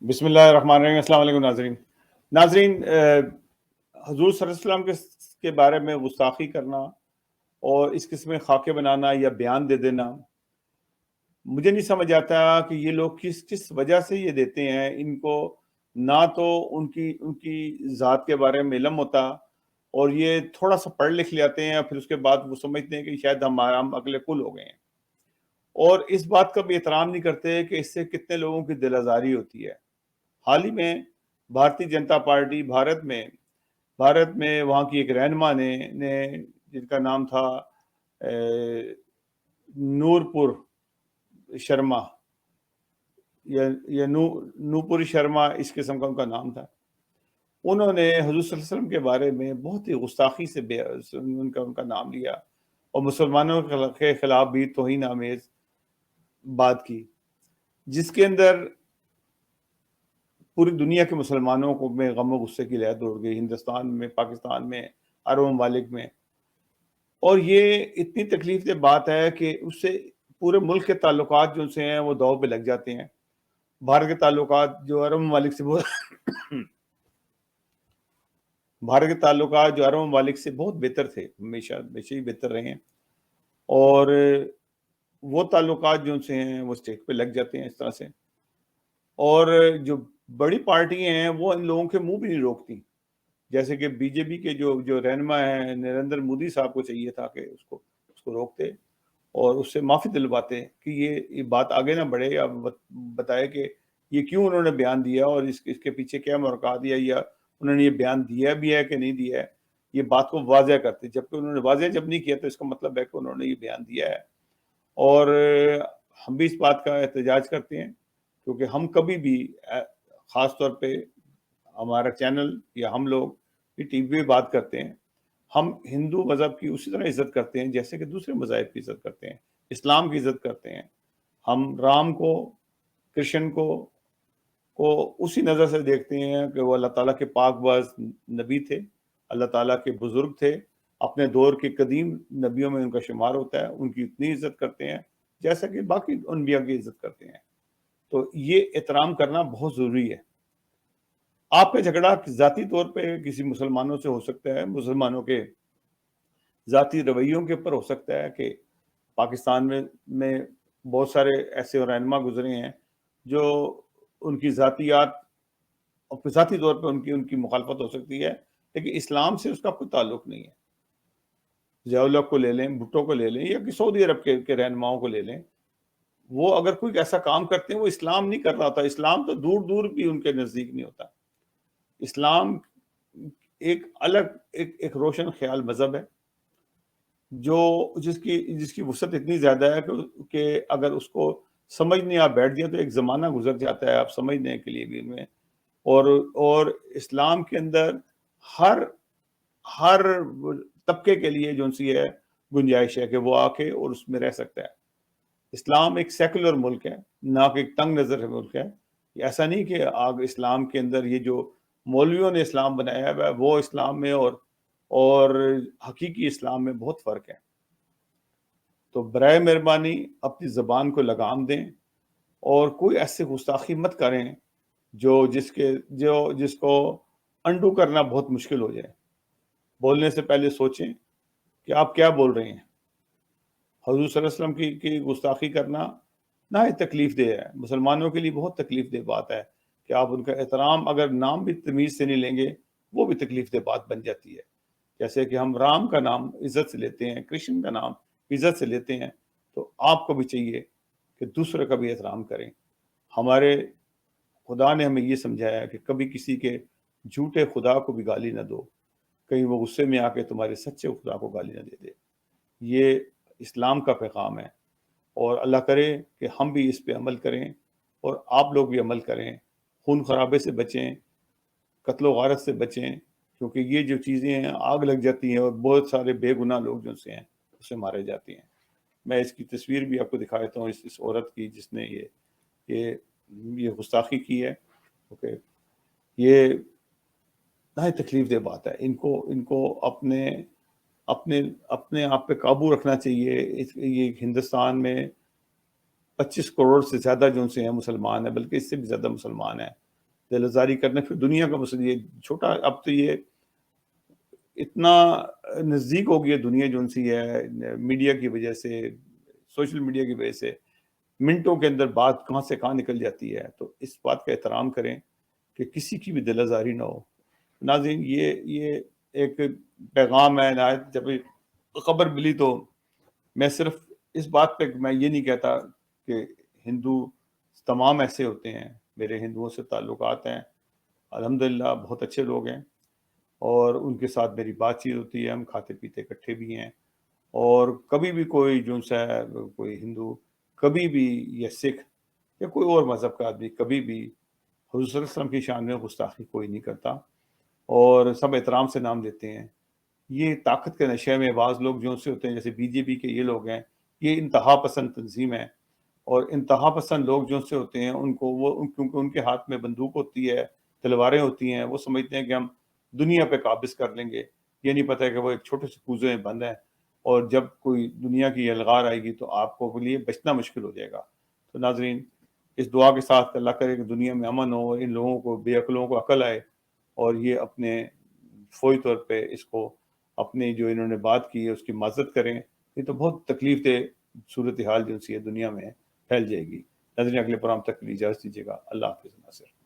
بسم اللہ الرحمن الرحیم۔ السلام علیکم ناظرین حضور صلی اللہ علیہ وسلم کے بارے میں گستاخی کرنا اور اس قسم خاکے بنانا یا بیان دے دینا، مجھے نہیں سمجھ آتا کہ یہ لوگ کس وجہ سے یہ دیتے ہیں۔ ان کو نہ تو ان کی ذات کے بارے میں علم ہوتا، اور یہ تھوڑا سا پڑھ لکھ لیتے ہیں اور پھر اس کے بعد وہ سمجھتے ہیں کہ شاید ہم اگلے کل ہو گئے ہیں، اور اس بات کا بھی احترام نہیں کرتے کہ اس سے کتنے لوگوں کی دل آزاری ہوتی ہے۔ حال ہی میں بھارتی جنتا پارٹی بھارت میں وہاں کی ایک رہنما نے جن کا نام تھا نورپور شرما یا نوپوری شرما، اس قسم کا ان کا نام تھا۔ انہوں نے حضور صلی اللہ علیہ وسلم کے بارے میں بہت ہی گستاخی سے ان کا نام لیا اور مسلمانوں کے خلاف بھی توہین آمیز بات کی، جس کے اندر پوری دنیا کے مسلمانوں کو میں غم و غصے کی لہر دوڑ گئی، ہندوستان میں، پاکستان میں، عرب ممالک میں۔ اور یہ اتنی تکلیف دہ بات ہے کہ اس سے پورے ملک کے تعلقات جو سے ہیں وہ داؤ پہ لگ جاتے ہیں۔ بھارت کے تعلقات جو عرب ممالک سے بہت بہتر تھے، ہمیشہ ہی بہتر رہے ہیں، اور وہ تعلقات جو سے ہیں وہ اسٹیک پہ لگ جاتے ہیں اس طرح سے۔ اور جو بڑی پارٹی ہیں وہ ان لوگوں کے منہ بھی نہیں روکتی، جیسے کہ بی جے پی کے جو رہنما ہیں نریندر مودی صاحب کو چاہیے تھا کہ اس کو روکتے اور اس سے معافی دلواتے کہ یہ بات آگے نہ بڑھے، یا بتائے کہ یہ کیوں انہوں نے بیان دیا اور اس کے پیچھے کیا مرکا دیا، یا انہوں نے یہ بیان دیا بھی ہے کہ نہیں دیا ہے، یہ بات کو واضح کرتے۔ جبکہ انہوں نے واضح جب نہیں کیا تو اس کا مطلب ہے کہ انہوں نے یہ بیان دیا ہے، اور ہم بھی اس بات کا احتجاج کرتے ہیں، کیونکہ ہم کبھی بھی، خاص طور پہ ہمارا چینل یا ہم لوگ یہ ٹی وی پہ بات کرتے ہیں، ہم ہندو مذہب کی اسی طرح عزت کرتے ہیں جیسے کہ دوسرے مذاہب کی عزت کرتے ہیں، اسلام کی عزت کرتے ہیں۔ ہم رام کو، کرشن کو اسی نظر سے دیکھتے ہیں کہ وہ اللہ تعالیٰ کے پاک باز نبی تھے، اللہ تعالیٰ کے بزرگ تھے، اپنے دور کے قدیم نبیوں میں ان کا شمار ہوتا ہے، ان کی اتنی عزت کرتے ہیں جیسا کہ باقی انبیاء کی عزت کرتے ہیں۔ تو یہ احترام کرنا بہت ضروری ہے۔ آپ کا جھگڑا ذاتی طور پہ کسی مسلمانوں سے ہو سکتا ہے، مسلمانوں کے ذاتی رویوں کے اوپر ہو سکتا ہے کہ پاکستان میں بہت سارے ایسے رہنما گزرے ہیں جو ان کی ذاتیات اور ذاتی طور پہ ان کی مخالفت ہو سکتی ہے، لیکن اسلام سے اس کا کوئی تعلق نہیں ہے۔ ضیاء الحق کو لے لیں، بھٹو کو لے لیں، یا کہ سعودی عرب کے رہنماؤں کو لے لیں، وہ اگر کوئی ایسا کام کرتے ہیں وہ اسلام نہیں کر رہا ہوتا۔ اسلام تو دور دور بھی ان کے نزدیک نہیں ہوتا۔ اسلام ایک الگ ایک روشن خیال مذہب ہے، جس کی وسعت اتنی زیادہ ہے کہ اگر اس کو سمجھنے آپ بیٹھ جائیں تو ایک زمانہ گزر جاتا ہے آپ سمجھنے کے لیے بھی میں۔ اور اسلام کے اندر ہر طبقے کے لیے جو سی ہے گنجائش ہے کہ وہ آ کے اور اس میں رہ سکتا ہے۔ اسلام ایک سیکولر ملک ہے، نہ کہ ایک تنگ نظر ملک ہے۔ ایسا نہیں کہ اسلام کے اندر یہ جو مولویوں نے اسلام بنایا ہے وہ اسلام میں اور حقیقی اسلام میں بہت فرق ہے۔ تو برائے مہربانی اپنی زبان کو لگام دیں اور کوئی ایسے گستاخی مت کریں جس کو انڈو کرنا بہت مشکل ہو جائے۔ بولنے سے پہلے سوچیں کہ آپ کیا بول رہے ہیں۔ حضور صلی اللہ علیہ وسلم کی گستاخی کرنا نہ ہی تکلیف دہ ہے، مسلمانوں کے لیے بہت تکلیف دہ بات ہے کہ آپ ان کا احترام اگر نام بھی تمیز سے نہیں لیں گے وہ بھی تکلیف دہ بات بن جاتی ہے۔ جیسے کہ ہم رام کا نام عزت سے لیتے ہیں، کرشن کا نام عزت سے لیتے ہیں، تو آپ کو بھی چاہیے کہ دوسرے کا بھی احترام کریں۔ ہمارے خدا نے ہمیں یہ سمجھایا کہ کبھی کسی کے جھوٹے خدا کو بھی گالی نہ دو، کہیں وہ غصے میں آ کے تمہارے سچے خدا کو گالی نہ دے دے۔ یہ اسلام کا پیغام ہے، اور اللہ کرے کہ ہم بھی اس پہ عمل کریں اور آپ لوگ بھی عمل کریں، خون خرابے سے بچیں، قتل و غارت سے بچیں، کیونکہ یہ جو چیزیں ہیں آگ لگ جاتی ہیں اور بہت سارے بے گناہ لوگ جو سے ہیں اسے مارے جاتے ہیں۔ میں اس کی تصویر بھی آپ کو دکھا دیتا ہوں، اس عورت کی جس نے یہ گستاخی کی ہے۔ اوکے، یہ نہ تکلیف دہ بات ہے۔ ان کو اپنے آپ پہ قابو رکھنا چاہیے۔ یہ ہندوستان میں 25 کروڑ سے زیادہ جو سے ہیں مسلمان ہیں، بلکہ اس سے بھی زیادہ مسلمان ہیں، دل آزاری کرنا، پھر دنیا کا مسئلہ یہ چھوٹا، اب تو یہ اتنا نزدیک ہو گئی ہے دنیا جو سی ہے میڈیا کی وجہ سے، سوشل میڈیا کی وجہ سے منٹوں کے اندر بات کہاں سے کہاں نکل جاتی ہے. تو اس بات کا احترام کریں کہ کسی کی بھی دل آزاری نہ ہو. ناظرین، یہ ایک پیغام ہے نہایت. جب خبر ملی تو میں صرف اس بات پہ میں یہ نہیں کہتا کہ ہندو تمام ایسے ہوتے ہیں، میرے ہندوؤں سے تعلقات ہیں الحمدللہ، بہت اچھے لوگ ہیں اور ان کے ساتھ میری بات چیت ہوتی ہے، ہم کھاتے پیتے اکٹھے بھی ہیں. اور کبھی بھی کوئی جو سا ہے کوئی ہندو کبھی بھی یا سکھ یا کوئی اور مذہب کا آدمی کبھی بھی حضور صلی اللہ علیہ وسلم کی شان میں گستاخی کوئی نہیں کرتا اور سب احترام سے نام دیتے ہیں. یہ طاقت کے نشے میں بعض لوگ جو سے ہوتے ہیں، جیسے بی جے پی کے یہ لوگ ہیں، یہ انتہا پسند تنظیم ہے. اور انتہا پسند لوگ جو سے ہوتے ہیں ان کو کیونکہ ان کے ہاتھ میں بندوق ہوتی ہے، تلواریں ہوتی ہیں، وہ سمجھتے ہیں کہ ہم دنیا پہ قابض کر لیں گے. یہ نہیں پتہ ہے کہ وہ ایک چھوٹے سے کوزے میں بند ہیں اور جب کوئی دنیا کی الغار آئے گی تو آپ کو لیے بچنا مشکل ہو جائے گا. تو ناظرین، اس دعا کے ساتھ اللہ کرے کہ دنیا میں امن ہو، ان لوگوں کو، بے عقلوں کو عقل آئے اور یہ اپنے فوری طور پہ اس کو اپنی جو انہوں نے بات کی ہے اس کی معذرت کریں. یہ تو بہت تکلیف دہ صورتحال جو سی ہے دنیا میں پھیل جائے گی. ناظرین، اگلے پروگرام تک کے لیے اجازت دیجیے گا. اللہ حافظ. ناصر.